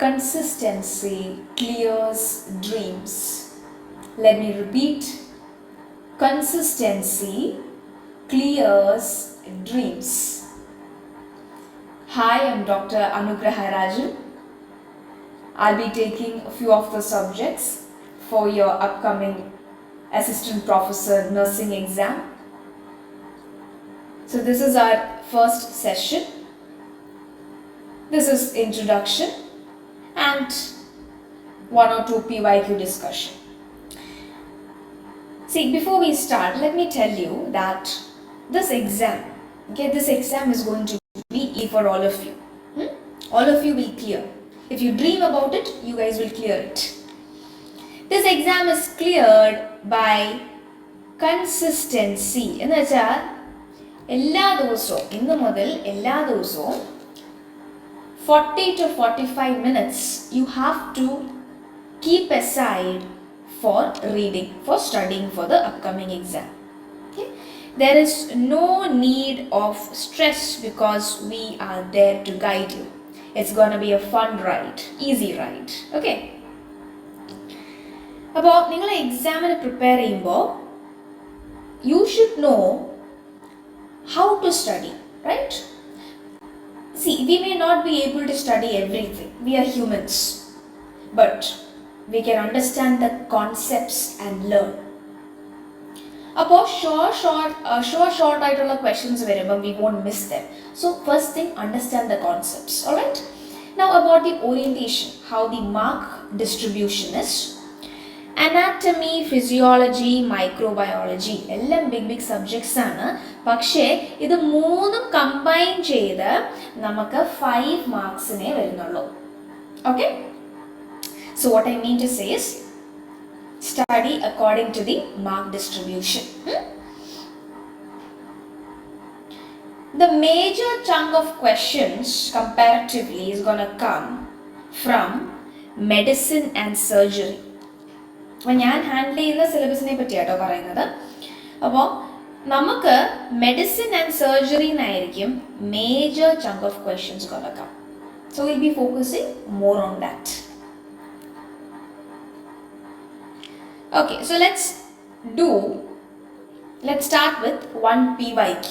consistency clears dreams. Let me repeat. Consistency clears dreams. Hi, I'm Dr.Anugraha Rajan. I'll be taking a few of the subjects for your upcoming Assistant Professor Nursing exam. So this is our first session. This is introduction and one or two PYQ discussion. See, before we start, let me tell you that this exam is going to be easy for all of you. All of you will clear. If you dream about it, you guys will clear it. This exam is cleared by consistency. In the എല്ലാ ദിവസവും ഇന്ന് മുതൽ എല്ലാ ദിവസവും 40 to 45 minutes you have to keep aside for reading, for studying for the upcoming exam. Okay? There is no need of stress because we are there to guide you. It's going to be a fun ride, easy ride. Okay? അപ്പോൾ നിങ്ങൾ എക്സാമിന് prepare ചെയ്യുമ്പോൾ you should know how to study, right? See, we may not be able to study everything. We are humans. But we can understand the concepts and learn. About short ആയിട്ടുള്ള questions വരുമ്പോൾ we won't miss them. So first thing, understand the concepts. Alright? Now about the orientation, how the mark distribution is. Anatomy, physiology, microbiology എല്ലാം big subjects ആണ്. പക്ഷേ ഇത് മൂന്നും combine ചെയ്ത് നമുക്ക് 5 മാർക്സിനെ വരുന്നുള്ളൂ. Okay? So what I mean to say is study according to the mark distribution. The major chunk of questions comparatively is going to come from medicine and surgery. അപ്പോൾ ഞാൻ handle ചെയ്യുന്ന സിലബസിനെ പറ്റിയാട്ടോ പറയുന്നത്. അപ്പോൾ നമുക്ക് മെഡിസിൻ ആൻഡ് സർജറി എന്നായിരിക്കും major chunk of questions കൊടുക്കാം. So will be focusing more on that. Okay, so let's start with one PYQ.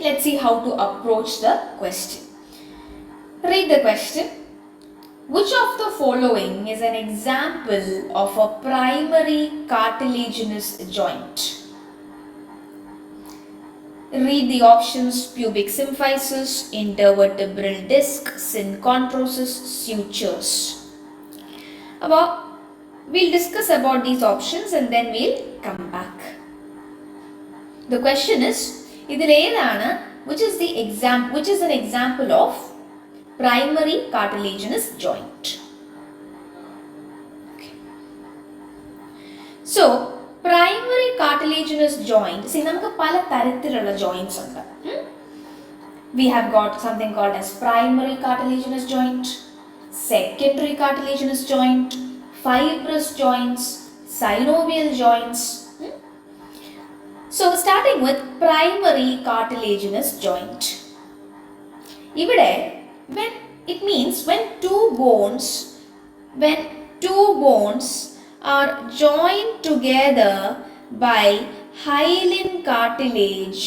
Let's see how to approach the question. Read the question. Which of the following is an example of a primary cartilaginous joint? Read the options: pubic symphysis, intervertebral disc, synchondrosis, sutures. We'll discuss about these options and then we'll come back. The question is, which is an example of primary cartilaginous joint. Okay. So, primary cartilaginous joint, see, namukku pala tharathilulla joints undu. We have got something called as primary cartilaginous joint, secondary cartilaginous joint, fibrous joints, synovial joints. So, starting with primary cartilaginous joint. Ivide when two bones are joined together by hyaline cartilage,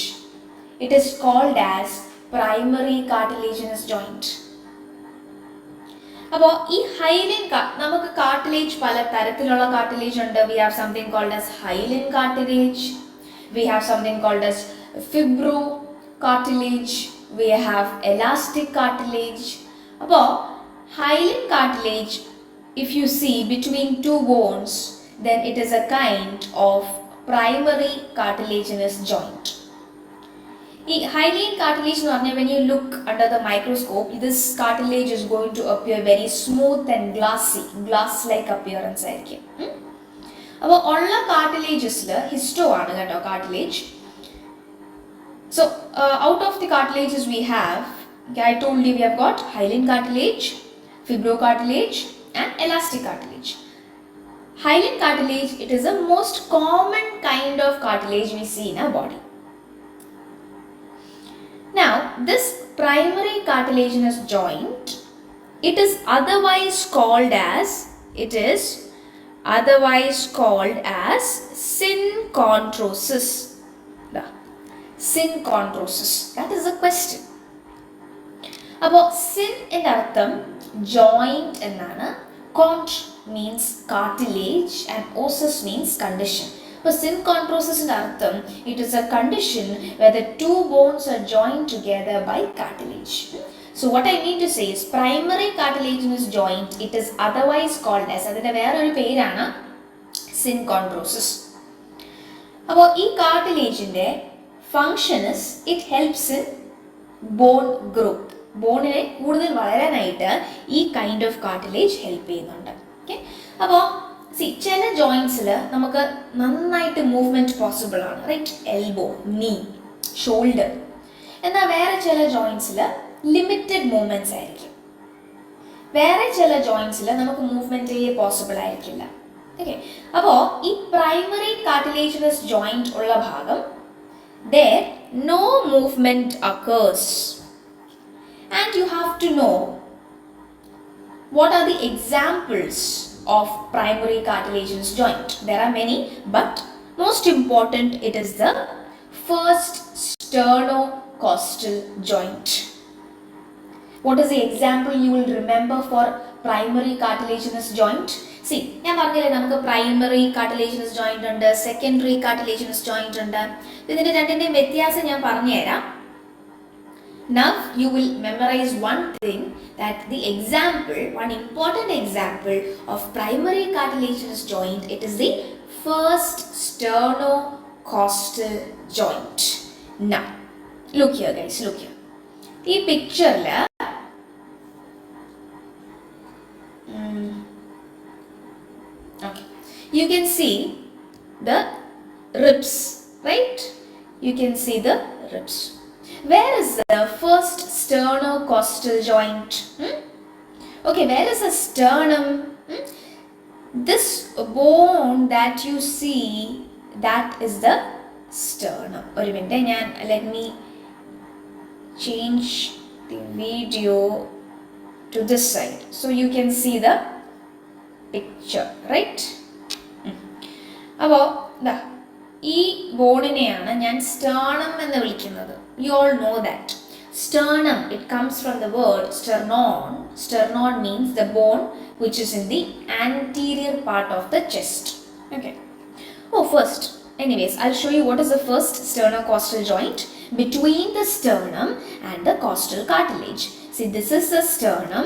it is called as primary cartilaginous joint. അപ്പോൾ ഈ hyaline നമുക്ക് cartilage പല തരത്തിലുള്ള cartilage ഉണ്ട്. We have something called as hyaline cartilage. We have something called as fibro cartilage. We have elastic cartilage. About hyaline cartilage, if you see between two bones, then it is a kind of primary cartilaginous joint. Hyaline cartilage, when you look under the microscope, this cartilage is going to appear very smooth and glass-like appearance. About all the cartilages, histo cartilage. So, out of the cartilages we have, I told you we have got hyaline cartilage, fibrocartilage and elastic cartilage. Hyaline cartilage, it is the most common kind of cartilage we see in our body. Now, this primary cartilaginous joint it is otherwise called as synchondrosis. Synchondrosis. That is the question. അപ്പോൾ syn എൻ്റെ അർത്ഥം joint എന്നാണ്. Contra means cartilage and osis means condition. അപ്പോൾ synchondrosisന്റെ അർത്ഥം it is a condition where the two bones are joined together by cartilage. So what I mean to say is primary cartilaginous joint, it is otherwise called as, അതിൻ്റെ വേറൊരു പേരാണ് synchondrosis. അപ്പോൾ ഈ കാർട്ടിലേജിൻ്റെ function is it helps in bone growth. ബോണിനെ കൂടുതൽ വളരാനായിട്ട് ഈ കൈൻഡ് ഓഫ് കാർട്ടിലേജ് ഹെൽപ്പ് ചെയ്യുന്നുണ്ട്. ഓക്കെ, അപ്പോൾ ചില ജോയിൻസിൽ നമുക്ക് നന്നായിട്ട് മൂവ്മെൻറ്റ് പോസിബിൾ ആണ്, റൈറ്റ്? Elbow, knee, shoulder. എന്നാൽ വേറെ ചില ജോയിൻസിൽ ലിമിറ്റഡ് മൂവ്മെൻറ്റ്സ് ആയിരിക്കും. വേറെ ചില ജോയിൻസിൽ നമുക്ക് മൂവ്മെൻറ്റേ പോസിബിൾ ആയിരിക്കില്ല. ഓക്കെ, അപ്പോൾ ഈ പ്രൈമറി കാർട്ടിലേജിനസ് ജോയിൻറ്റ് ഉള്ള ഭാഗം there no movement occurs, and you have to know what are the examples of primary cartilaginous joint. There are many, but most important it is the first sternocostal joint. What is the example you will remember for primary cartilaginous joint? See, ഞാൻ പറഞ്ഞില്ലേ നമുക്ക് primary cartilaginous joint ഉണ്ട്, secondary cartilaginous joint ഉണ്ട്. ഇതിൻ്റെ രണ്ടിൻ്റെയും വ്യത്യാസം ഞാൻ പറഞ്ഞുതരാം. Now you will memorize one thing, that the example, one important example of primary cartilaginous joint, it is the first sternocostal joint. Now look here guys, look here. ഈ പിക്ചറിൽ okay, you can see the ribs, right? You can see the ribs. Where is the first sternocostal joint? Okay, where is the sternum? This bone that you see, that is the sternum. Or let me change the video to this side so you can see the picture, right? അപ്പോൾ ഈ ബോണിനെയാണ് ഞാൻ sternum എന്ന് വിളിക്കുന്നത്. You all know that. Sternum, it comes from the word sternon. Sternon means the bone which is in the anterior part of the chest. Okay. Oh, first, anyways, I'll show you what is the first sternocostal joint between the sternum and the costal cartilage. See, this is the sternum,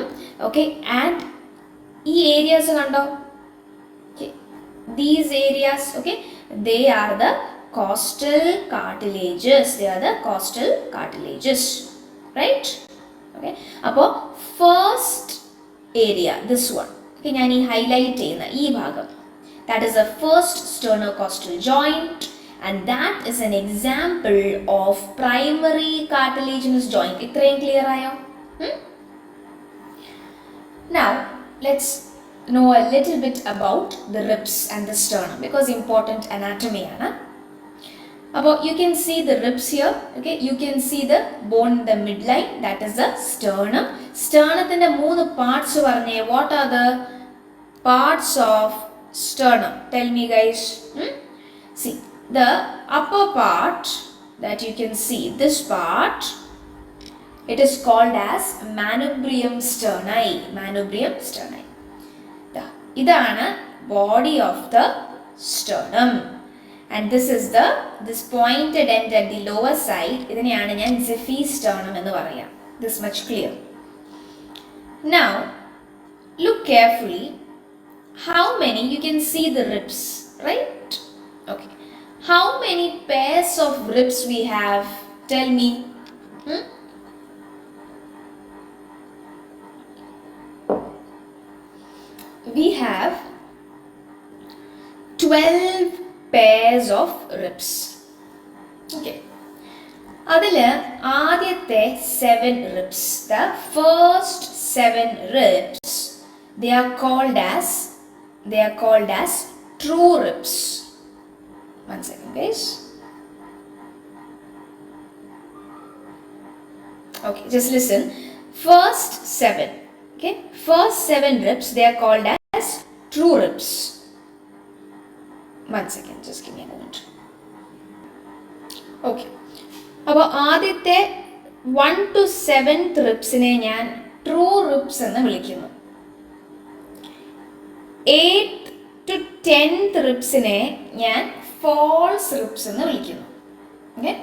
okay, and ഈ areas കണ്ടോ? These areas, okay, they are the costal cartilages. They are the costal cartilages, right? Okay, അപ്പോൾ first area, this one, okay, ഞാൻ ഈ highlight ചെയ്യുന്ന ഈ ഭാഗം, that is the first sternocostal joint, and that is an example of primary cartilaginous joint. ഇത്രയും clear ആയോ? Now let's know a little bit about the ribs and the sternum, because important anatomy ആണ്. അപ്പോൾ you can see the ribs here, okay, you can see the bone in the midline, that is the sternum. Sternത്തിന്റെ മൂന്ന് parts പറഞ്ഞേ. What are the parts of sternum? Tell me guys. See, the upper part that you can see, this part, it is called as manubrium sterni. Manubrium sterni. ഇതാണ് body of the sternum, and this is this pointed end at the lower side. ഇതിനെയാണ് ഞാൻ Ziphy sternum എന്ന് പറയാം. This much clear. Now look carefully. How many, you can see the ribs, right? Okay. How many pairs of ribs we have? Tell me. We have 12 pairs of ribs. Okay. അതിൽ ആദ്യത്തെ 7 ribs, the first 7 ribs, they are called as true ribs. One second guys. Okay, just listen. First 7, Okay, first 7 ribs they are called as true ribs. 1 second, just give me a moment. Okay, അപ്പോൾ ആദ്യത്തെ 1 to 7th ribsനെ ഞാൻ true ribs എന്ന് വിളിക്കുന്നു. 8th to 10th ribsനെ ഞാൻ false ribs എന്ന് വിളിക്കുന്നു. Okay,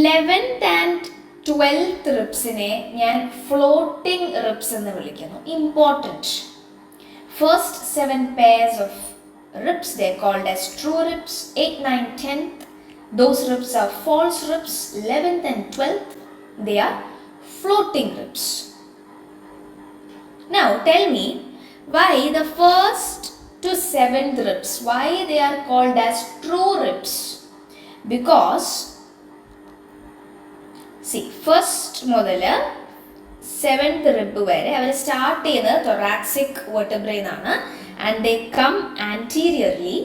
11th and 12th ribsനെ ഞാൻ floating ribs എന്ന് വിളിക്കുന്നു. Important. First 7 pairs of ribs they are called as true ribs. 8, 9, 10th those ribs are false ribs. 11th and 12th they are floating ribs. Now tell me why the first to 7th ribs, why they are called as true ribs? Because see, first മുതൽ 7th rib വരെ അവർ start ചെയ്യുന്നത് thoracic vertebrae എന്നാണ്. And they come anteriorly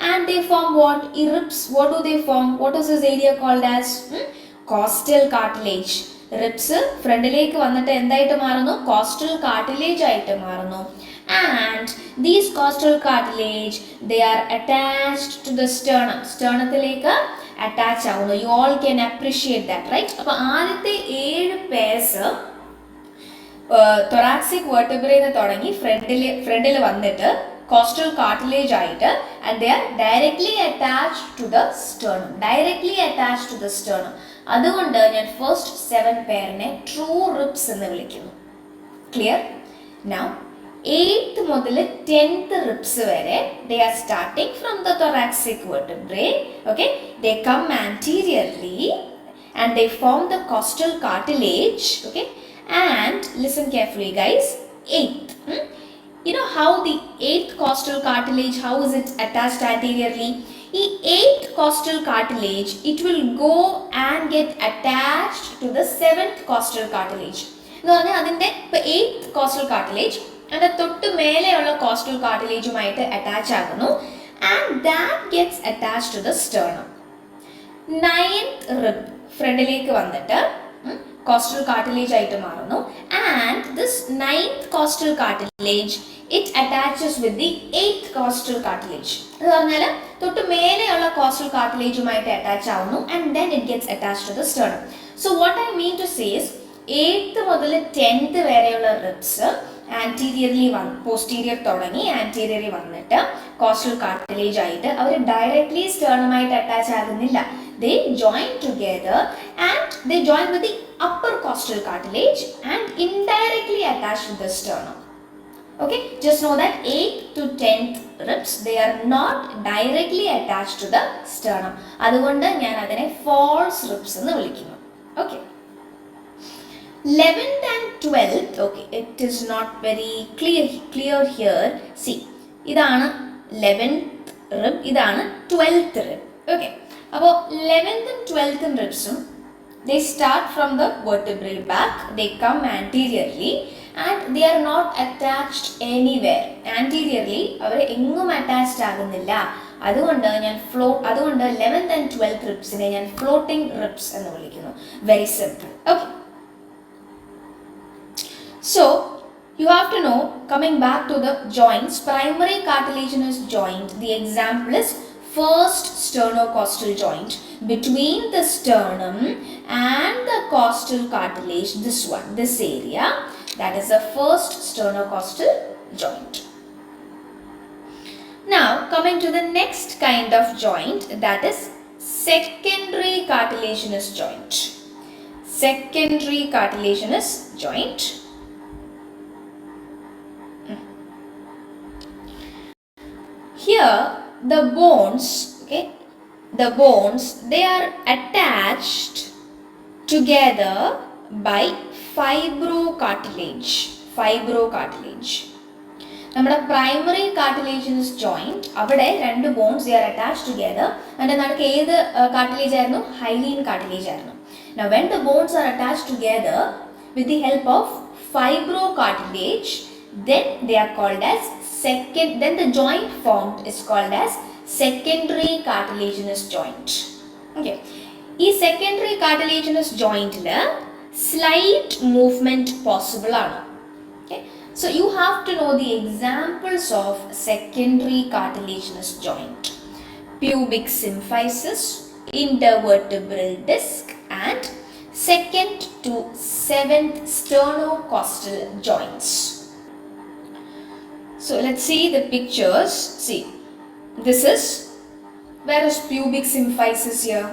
and they form what? Ribs. What do they form? What is this area called as? Costal cartilage. Ribs ഫ്രണ്ടിലേക്ക് വന്നിട്ട് എന്തായിട്ട് മാറുന്നു? Costal cartilage ആയിട്ട് മാറുന്നു. And these costal cartilage they are attached to the sternum. sternത്തിലേക്ക് attach ആവുന്നു. You all can appreciate that, right? അപ്പോൾ ആദ്യത്തെ 7 pairs thoracic vertebrae തുടങ്ങി ഫ്രണ്ടിൽ വന്നിട്ട് costal cartilage ആയിട്ട് and they are directly attached to the sternum. അതുകൊണ്ട് ഞാൻ first 7 pairനെ true ribs എന്ന് വിളിക്കുന്നു. Clear? Now 8th മുതൽ 10th ribs വരെ they are starting from the thoracic vertebrae. Okay, they come anteriorly and they form the costal cartilage. Okay, and listen carefully guys, 8th, you know how the 8th costal cartilage, how is it attached anteriorly? The 8th costal cartilage, it will go and get attached to the 7th costal cartilage. എന്ന് പറഞ്ഞാൽ അതിൻ്റെ ഇപ്പോൾ 8th costal cartilage അതിൻ്റെ തൊട്ട് മേലെയുള്ള costal cartilageുമായിട്ട് attach ആകുന്നു and that gets attached to the sternum. 9th rib ഫ്രണ്ടിലേക്ക് വന്നിട്ട് costal cartilage ആയിട്ട് മാറുന്നു and this 9th costal cartilage it attaches with the 8th costal cartilage. എന്ന് പറഞ്ഞാൽ തൊട്ട് മേലെയുള്ള costal cartilageുമായിട്ട് അറ്റാച്ച് ആവുന്നു and then it gets attached to the sternum. So what I mean to say is 8th മുതൽ 10th വരെയുള്ള ribs anteriorly posterior തുടങ്ങി anteriorly വന്നിട്ട് costal cartilage ആയിട്ട് അവർ directly sternum ആയിട്ട് അറ്റാച്ച് ആകുന്നില്ല. They join together and they join with the upper costal cartilage and indirectly attached with the sternum. Okay, just know that 8th to 10th ribs they are not directly attached to the sternum. അതുകൊണ്ട് ഞാൻ അതിനെ false ribs എന്ന് വിളിക്കുന്നു. Okay, 11th and 12th, okay, it is not very clear here. See, ഇതാണ് 11th rib, ഇതാണ് 12th rib. Okay, അപ്പോൾ 11th and 12th ribsum they start from the vertebrae back, they come anteriorly and they are not attached anywhere. Anteriorly അവർ എങ്ങും attached ആകുന്നില്ല. അതുകൊണ്ട് 11th and 12th ribsനെ ഞാൻ floating ribs എന്ന് വിളിക്കുന്നു. Very simple. Okay, so you have to know, coming back to the joints, primary cartilaginous joint, the example is first sternocostal joint between the sternum and the costal cartilage. This area, that is the first sternocostal joint. Now coming to the next kind of joint, that is secondary cartilaginous joint. Secondary cartilaginous joint. Here the bones, okay, the bones they are attached together by fibrocartilage. നമ്മുടെ primary cartilaginous joint അവിടെ രണ്ട് bones they are attached together. അതിന്റെ നടുക്ക് ഏത് cartilage ആയിരുന്നു? hyaline cartilage ആയിരുന്നു. Now when the bones are attached together with the help of fibrocartilage, then they are called as then the joint formed is called as secondary cartilaginous joint. Okay, ഈ secondary cartilaginous jointല് slight movement possible ആണ്. Okay, so you have to know the examples of secondary cartilaginous joint: pubic symphysis, intervertebral disc, and second to seventh sternocostal joints. So let's see the pictures. See, this is, where is pubic symphysis here?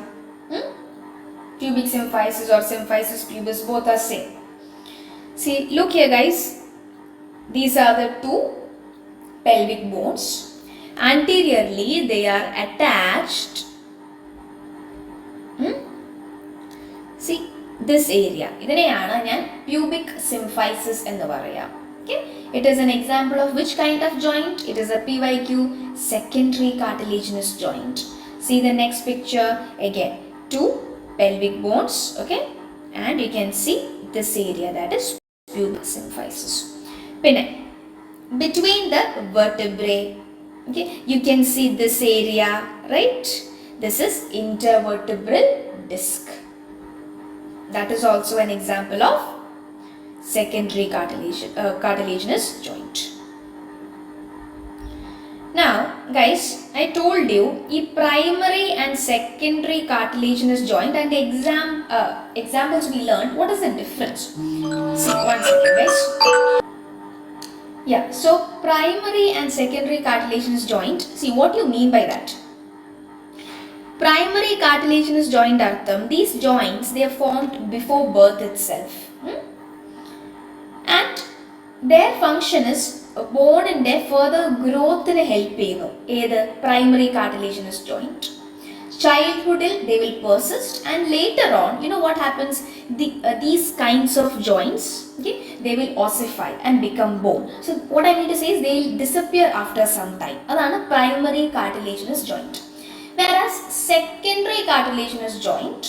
Pubic symphysis or symphysis pubis, both are same. See, look here guys, these are the two pelvic bones. Anteriorly they are attached. See, this area, ഇതിനെയാണ് ഞാൻ pubic symphysis എന്ന് പറയാം. Okay, it is an example of which kind of joint? It is a PYQ, secondary cartilaginous joint. See the next picture again, two pelvic bones, okay, and you can see this area, that is pubic symphysis. Between the vertebrae, okay, you can see this area, right? This is intervertebral disc. That is also an example of secondary cartilaginous joint. Now guys, I told you primary and secondary cartilaginous joint, and examples we learned. What is the difference? See, one second guys. Yeah, so primary and secondary cartilaginous joint, see what you mean by that. Primary cartilaginous joint artham, these joints, they are formed before birth itself. And their function is bone in their further growth in help the primary cartilaginous joint. Childhood they will persist, and later on, you know what happens, these kinds of joints, okay, they will ossify and become bone. So what I mean to say is they will disappear after some time. That's a primary cartilaginous joint. Whereas secondary cartilaginous joint,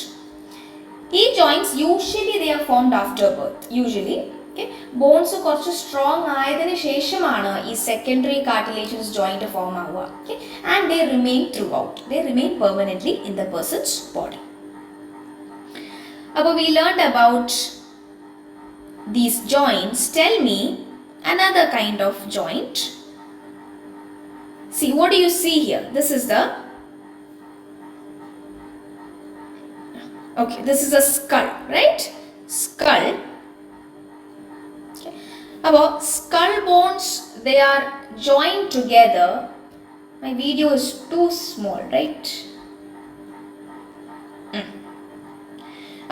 these joints usually they are formed after birth. Usually, okay, bones കുറച്ച് strong ആയതിനു ശേഷമാണ് ഈ secondary cartilaginous joint form ആവുക. Okay, and they remain throughout. They remain permanently in the person's body. അപ്പോൾ we learned about these joints. Tell me another kind of joint. See, what do you see here? This is the, okay, this is a skull, right? Skull. About skull bones, they are joined together. My video is too small, right?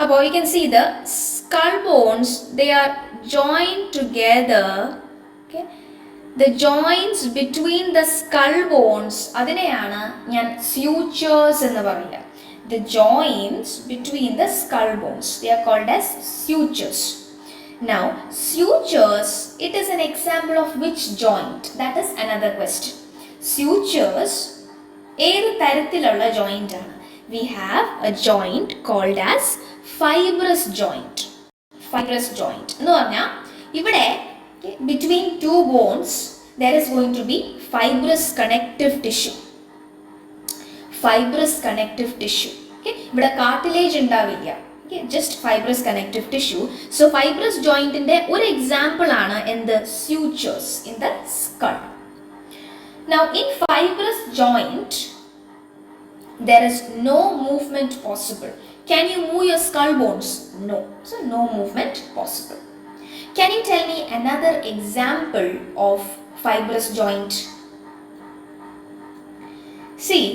About you can see the skull bones, they are joined together. Okay, the joints between the skull bones, അതിനെയാണ് ഞാൻ sutures എന്ന് പറയുക. The joints between the skull bones, they are called as sutures. Now, sutures, it is an example of which joint? That is another question. Sutures, ഏത് തരത്തിലുള്ള joint ആണ്? We have a joint called as fibrous joint. Fibrous joint എന്ന് പറഞ്ഞാൽ ഇവിടെ between two bones there is going to be fibrous connective tissue. Fibrous connective tissue. Okay, ഇവിടെ cartilage ഉണ്ടാവില്ല. Okay, just fibrous connective tissue. So fibrous joint inde one example aanu in the sutures in the skull. Now in fibrous joint there is no movement possible. Can you move your skull bones? No. So no movement possible. Can you tell me another example of fibrous joint? See,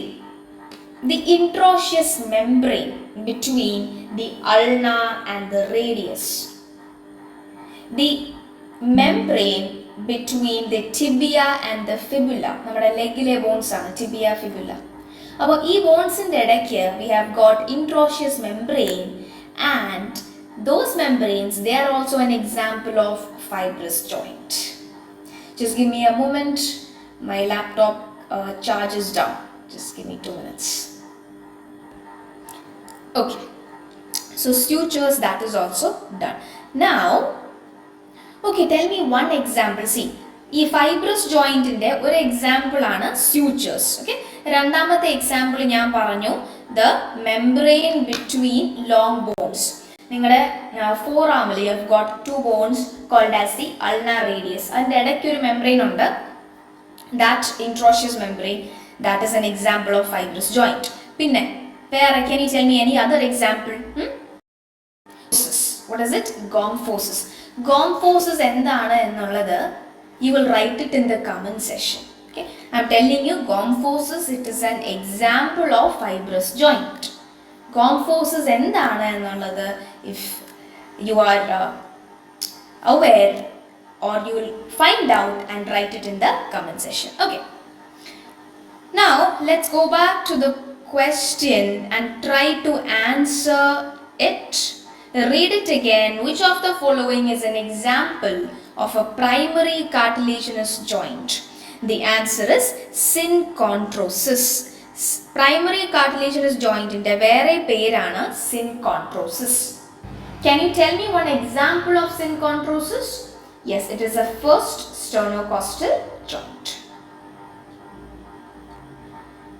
the interosseous membrane between the ulna and the radius. The membrane between the tibia and the fibula. നമ്മുടെ ലെഗിലെ bones ആണ് tibia fibula. അപ്പോൾ ഈ ബോൺസിന്റെ ഇടയ്ക്ക് we have got interosseous membrane, and those membranes, they are also an example of fibrous joint. Just give me a moment. My laptop charge is down. Just give me 2 minutes. Okay, so sutures, that is also done. Now, okay, tell me one example. See, ഈ fibrous jointന്റെ ഒരു example ആണ് sutures. Okay, രണ്ടാമത്തെ example ഞാൻ പറഞ്ഞു the membrane between long bones. നിങ്ങളുടെ forearm-ൽ you have got two bones called as the ulnar radius. അതിൻ്റെ ഇടയ്ക്ക് ഒരു മെംബ്രെയിൻ ഉണ്ട്, that interosseous membrane, that is an example of fibrous joint. പിന്നെ വേറെ, can you tell me any other example? What is it? Gomphosis. Gomphosis എന്താണ് എന്നുള്ളത് you will write it in the comment section. Okay, I am telling you, gomphosis, it is an example of fibrous joint. Gomphosis എന്താണ് എന്നുള്ളത് if you are aware, or you will find out and write it in the comment section. Okay, now let's go back to the question and try to answer it. Read it again. Which of the following is an example of a primary cartilaginous joint? The answer is synchondrosis. Primary cartilaginous joint inde vere perana synchondrosis. Can you tell me one example of synchondrosis? Yes, it is a first sternocostal joint.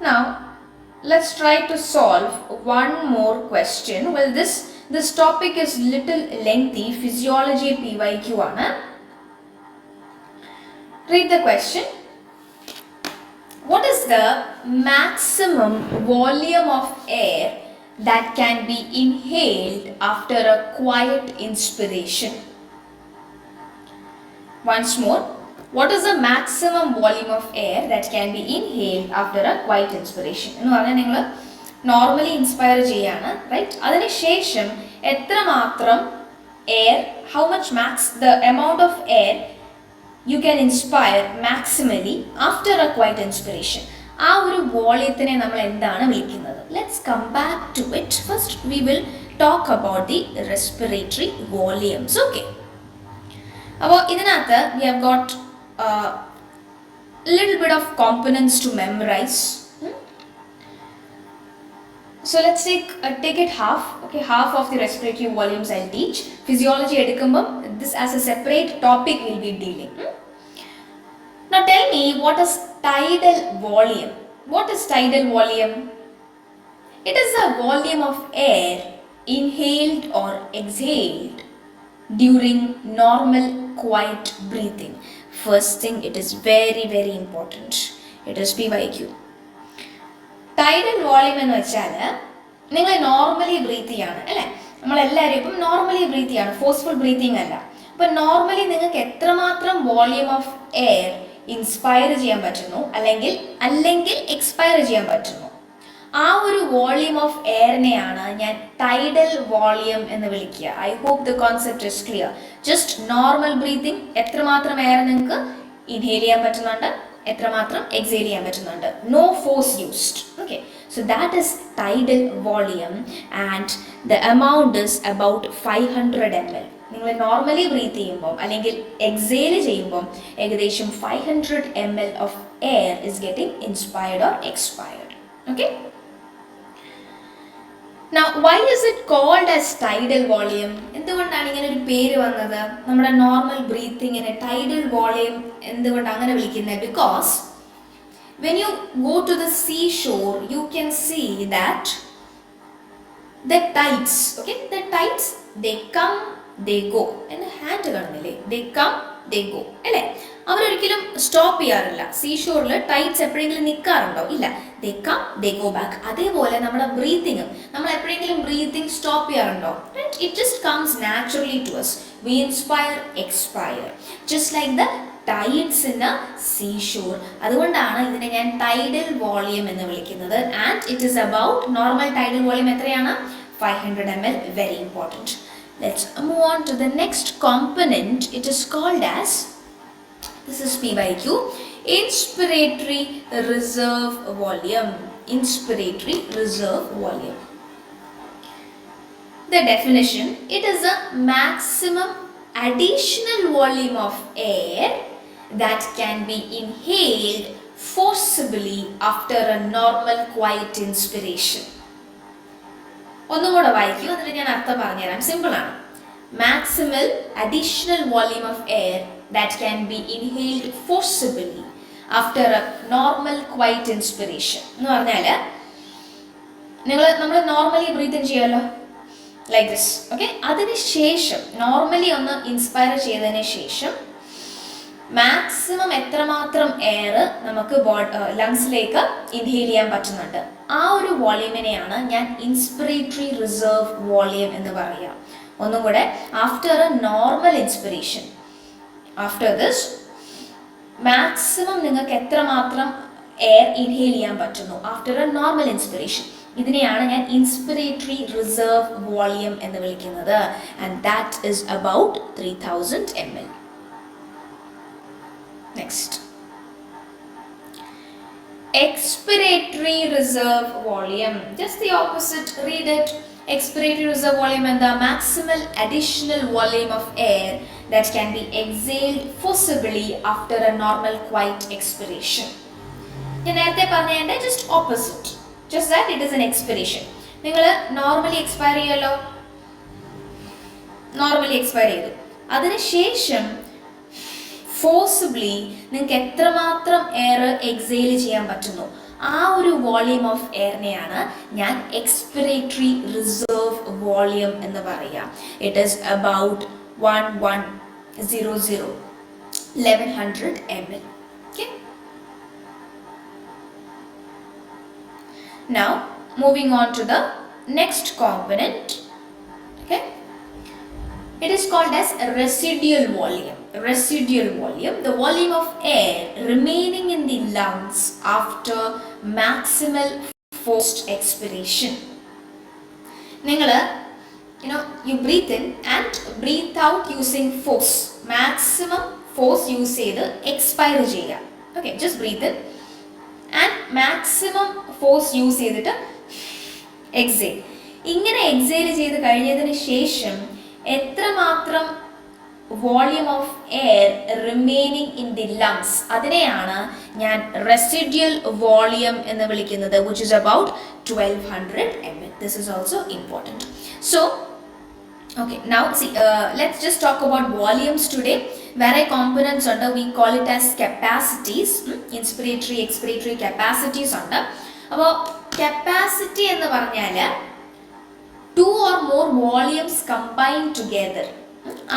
Now let's try to solve one more question. Well, this topic is little lengthy. Physiology PYQ ആണ്. Read the question. What is the maximum volume of air that can be inhaled after a quiet inspiration? Once more, what is the maximum volume of air that can be inhaled after a quiet inspiration? എന്ന് പറഞ്ഞാൽ നിങ്ങൾ normally inspire ചെയ്യാണ്, right? അതിനുശേഷം എത്രമാത്രം air, how much the amount of air you can inspire maximally after a quiet inspiration. ആ ഒരു വോളിയത്തിനെ നമ്മൾ എന്താണ് വിളിക്കുന്നത്? Let's come back to it. First we will talk about the respiratory volumes. Okay, അപ്പോൾ ഇതിനകത്ത് we have got a little bit of components to memorize. So let's take it half. Okay, half of the respiratory volumes I'll teach. Physiology edukumbam this as a separate topic we'll be dealing. Now tell me, what is tidal volume? What is tidal volume? It is the volume of air inhaled or exhaled during normal quiet breathing. First thing, it is very very important. It is PYQ. Tidal volume എന്ന് വെച്ചാൽ നിങ്ങൾ normally breath ചെയ്യാണ് അല്ലേ? നമ്മളെല്ലാവരും ഇപ്പം normally breath ചെയ്യാണ്, forceful breathing അല്ല. അപ്പം നോർമലി നിങ്ങൾക്ക് എത്രമാത്രം വോളിയം ഓഫ് എയർ ഇൻസ്പയർ ചെയ്യാൻ പറ്റുന്നു അല്ലെങ്കിൽ എക്സ്പയർ ചെയ്യാൻ പറ്റുന്നു, ആ ഒരു വോളിയം ഓഫ് എയറിനെയാണ് ഞാൻ ടൈഡൽ വോളിയം എന്ന് വിളിക്കുക. I hope the concept is clear. Just normal breathing, എത്രമാത്രം എയർ നിങ്ങൾക്ക് ഇൻഹേൽ ചെയ്യാൻ പറ്റുന്നുണ്ട്, എത്രമാത്രം എക്സേൽ ചെയ്യാൻ പറ്റുന്നുണ്ട്, no force used. Okay, so that is tidal volume and the amount is about 500 ml. നിങ്ങൾ നോർമലി ബ്രീത്ത് ചെയ്യുമ്പോൾ അല്ലെങ്കിൽ എക്സേൽ ചെയ്യുമ്പോൾ ഏകദേശം 500 ml of air is getting inspired or expired. Okay, now why is it called as tidal volume? എന്തുകൊണ്ടാണ് ഇങ്ങനെ ഒരു പേര് വന്നത്? നമ്മുടെ നോർമൽ ബ്രീത്തിങ്ങിനെ ടൈഡൽ വോളിയം എന്തുകൊണ്ടാണ് അങ്ങനെ വിളിക്കുന്നത്? Because when you go to the seashore you can see that the tides, okay, the tides, they come they go. എൻ്റെ ഹാൻഡ് കാണുന്നില്ലേ? they come they go അല്ലേ? അവരൊരിക്കലും സ്റ്റോപ്പ് ചെയ്യാറില്ല. സീഷോറിൽ ടൈഡ്സ് എപ്പോഴെങ്കിലും നിൽക്കാറുണ്ടോ? ഇല്ല. they come they go back. അതേപോലെ നമ്മുടെ breathing, നമ്മൾ എപ്പോഴെങ്കിലും ബ്രീത്തിങ് സ്റ്റോപ്പ് ചെയ്യാറുണ്ടോ? it just comes naturally to us. we inspire, expire, just like the tides in a seashore. അതുകൊണ്ടാണ് ഇതിനെ ഞാൻ ടൈഡൽ വോളിയം എന്ന് വിളിക്കുന്നത്. And it is about normal tidal volume എത്രയാണ്? 500 ml. Very important. Let's move on to the next component. It is called as, this is PYQ, inspiratory reserve volume. Inspiratory reserve volume. The definition, it is a maximum additional volume of air that can be inhaled forcibly after a normal quiet inspiration. ഒന്നും കൂടെ വായിക്കൂ, എന്നിട്ട് ഞാൻ അർത്ഥം പറഞ്ഞുതരാം. Simple ആണ്. Maximal additional volume of air that can be inhaled forcibly after A normal quite inspiration എന്ന് പറഞ്ഞാൽ നമ്മൾ നോർമലി ബ്രീത്തിങ് ചെയ്യുമല്ലോ like this. Okay, അതിന് ശേഷം നോർമലി ഒന്ന് ഇൻസ്പയർ ചെയ്തതിന് ശേഷം മാക്സിമം എത്രമാത്രം എയർ നമുക്ക് ലങ്സിലേക്ക് ഇൻഹെയിൽ ചെയ്യാൻ പറ്റുന്നുണ്ട് ആ ഒരു വോളിയമിനെയാണ് ഞാൻ ഇൻസ്പിറേറ്ററി റിസർവ് വോളിയം എന്ന് പറയുക. ഒന്നും കൂടെ, after A normal inspiration, after this maximum നിങ്ങൾക്ക് എത്രമാത്രം എയർ ഇൻഹെയിൽ ചെയ്യാൻ പറ്റുന്നു ആഫ്റ്റർ എ നോർമൽ ഇൻസ്പിറേഷൻ, ഇതിനെയാണ് ഞാൻ ഇൻസ്പിറേറ്ററി റിസർവ് വോളിയം എന്ന് വിളിക്കുന്നത്. And that is about 3000 ml. Next, expiratory reserve volume, just the opposite. Read it. Expiratory reserve volume and the maximal additional volume of air that can be exhaled forcibly after a normal quiet expiration. ഞാൻ നേരത്തെ പറഞ്ഞതിന്റെ just opposite, just that it is an expiration. നിങ്ങൾ normally expire ചെയ്യല്ലോ, normally expire ചെയ്തു, അതിനുശേഷം forcibly നിങ്ങൾക്ക് എത്രമാത്രം air exhale ചെയ്യാൻ പറ്റുന്നു ആ ഒരു വോളിയം ഓഫ് എയറിനെയാണ് ഞാൻ എക്സ്പിറേറ്ററി റിസർവ് വോളിയം എന്ന് പറയുക. It is about 1100 ml. Okay? Now moving on to the next component. Okay? It is called as residual volume. Residual volume, the volume of air remaining in the lungs after maximal forced expiration. You breathe in and breathe out using force. Maximum force use ചെയ്ത് expire ചെയ്യുക. Okay, just breathe in and maximum force use ചെയ്തിട്ട് exhale. ഇങ്ങനെ exhale ചെയ്ത് കഴിഞ്ഞതിന് ശേഷം എത്രമാത്രം volume of air remaining in the lungs അതിനെയാണ് ഞാൻ റെസിഡ്യൽ വോളിയം എന്ന് വിളിക്കുന്നത്, which is about 1200 ml. This is also important. So, okay, now see, let's just talk about volumes today. Where components under we call it as capacities. Inspiratory, expiratory capacities under. About capacity എന്ന് പറഞ്ഞാൽ 2 or more volumes combined together.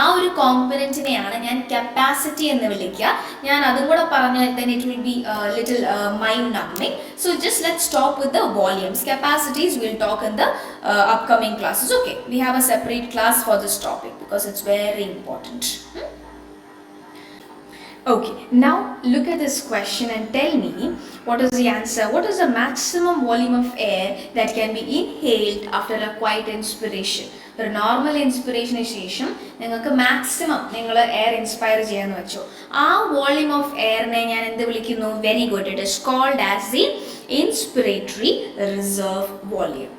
ആ ഒരു കോമ്പണന്റിനെയാണ് ഞാൻ capacity എന്ന് വിളിക്കുക. ഞാൻ അതും കൂടെ പറഞ്ഞാൽ തന്നെ it will be little mind നമ്മിങ്. So just let's talk with the volumes. Capacities will talk in the upcoming classes. Okay, we have a separate class for this topic because it's very important. Okay, now look at this question and tell me what is the answer. What is the maximum volume of air that can be inhaled after a quiet inspiration? ഒരു normal ഇൻസ്പിറേഷന് ശേഷം നിങ്ങൾക്ക് maximum നിങ്ങൾ air inspire ചെയ്യാന്ന് വെച്ചു, ആ volume of എയറിനെ ഞാൻ എന്ത് വിളിക്കുന്നു? Very good, it is called as the inspiratory reserve volume.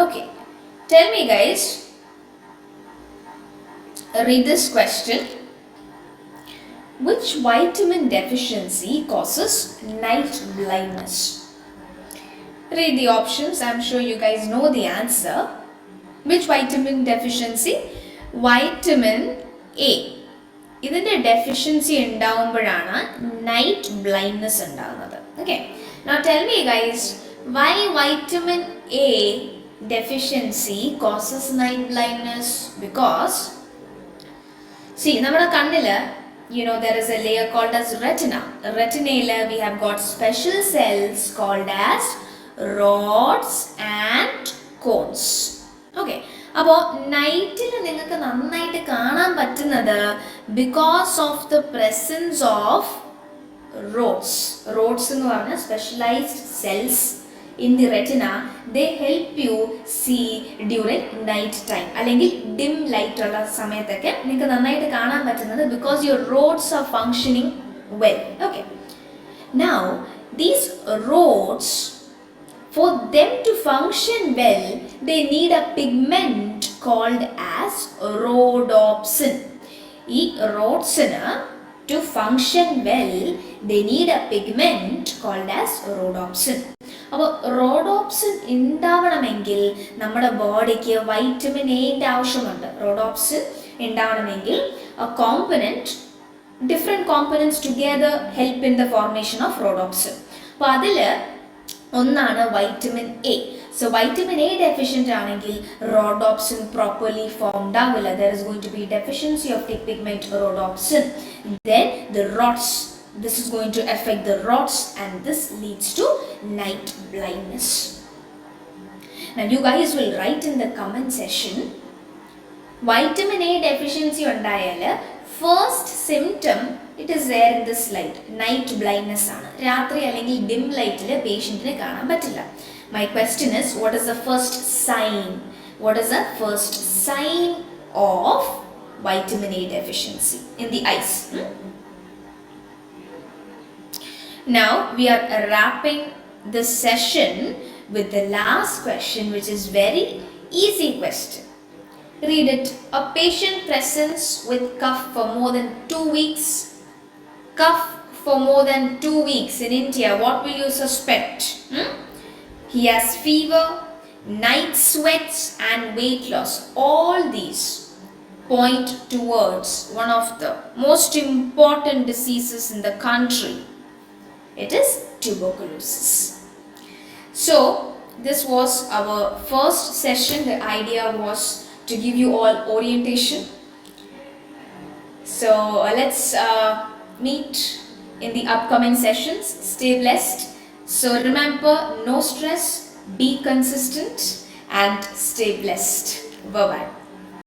Okay, tell me guys, read this question. Which vitamin deficiency causes night blindness? Read the options. I'm sure you guys know the answer. Which vitamin deficiency? Vitamin A. ഇതിന്റെ deficiency ഉണ്ടാവുമ്പോഴാണ് night blindness ഉണ്ടാകുന്നത്. Okay, now tell me guys, why vitamin A deficiency causes night blindness? Because see, നമ്മുടെ കണ്ണില് there is a layer called as retina. Retinale we have got special cells called as rods and cones. Okay, അപ്പോൾ നൈറ്റിൽ നിങ്ങൾക്ക് നന്നായിട്ട് കാണാൻ പറ്റുന്നത് because of the presence of rods. Rods എന്ന് പറഞ്ഞാൽ specialised cells in the retina. They help you see during night time അല്ലെങ്കിൽ dim light ഉള്ള സമയത്തൊക്കെ നിങ്ങൾക്ക് നന്നായിട്ട് കാണാൻ പറ്റുന്നത് because your rods are functioning well. Okay, now these rods, for them to function well, they need a pigment called as rhodopsin. ഈ റോഡ്സിന് to function well, they need a pigment called as rhodopsin. അപ്പോൾ rhodopsin ഉണ്ടാവണമെങ്കിൽ നമ്മുടെ ബോഡിക്ക് vitamin എയുടെ ആവശ്യമുണ്ട്. Rhodopsin ഉണ്ടാവണമെങ്കിൽ a component, different components together help in the formation of rhodopsin. അപ്പോൾ അതിൽ ഒന്നാണ് vitamin A. So vitamin A deficient ആണെങ്കിൽ rhodopsin properly formed ആവില്ല. There is going to be deficiency of thick pigment rhodopsin. Then the rods, this is going to affect the rods and this leads to night blindness. Now you guys will write in the comment section, vitamin A deficiency ഉണ്ടായാൽ first symptom it is there in this slide, night blindness ആണ്. രാത്രി അല്ലെങ്കിൽ dim lightൽ പേഷ്യന്റിനെ കാണാൻ പറ്റില്ല. My question is, what is the first sign? What is the first sign of vitamin A deficiency in the eyes? Now we are wrapping this session with the last question, which is very easy question. Read it. A patient presents with cough for more than 2 weeks. Cough for more than 2 weeks in India. What will you suspect? He has fever, night sweats and weight loss. All these point towards one of the most important diseases in the country. It is tuberculosis. So this was our first session. The idea was to give you all orientation. So let's meet in the upcoming sessions. Stay blessed. So remember, no stress, be consistent and stay blessed. Bye bye.